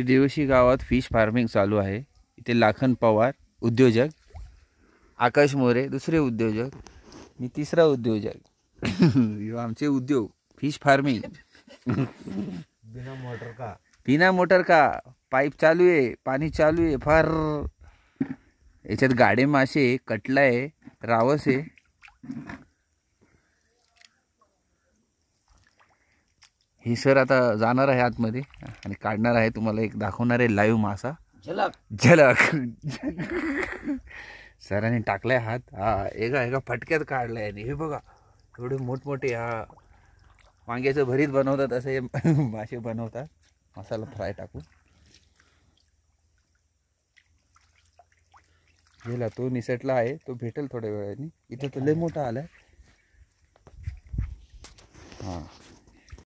इथे देवशी गावात fish farming चालू आहे। इथे लाखन पवार उद्योजक, आकाश मोरे दुसरे उद्योजक, मी तिसरा उद्योजक। यो आमचे उद्योग फिश फार्मिंग। बिना मोटर का पाईप चालू आहे, पाणी चालू आहे फार। याच्यात गाडे मासे, कटला आहे, रावस आहे। ही सर आता जाणार आहे आतमध्ये आणि काढणार आहे, तुम्हाला एक दाखवणार आहे लाईव्ह मासा। झलक झलक सरांनी टाकलाय हात। हा एका फटक्यात काढलाय आणि हे बघा एवढे मोठमोठे। हा वांग्याचं भरीत बनवतात असे मासे बनवतात, मसाला फ्राय टाकून। गेला तो निसटला आहे, तो भेटेल थोड्या वेळाने। इथे तो लय मोठा आलाय।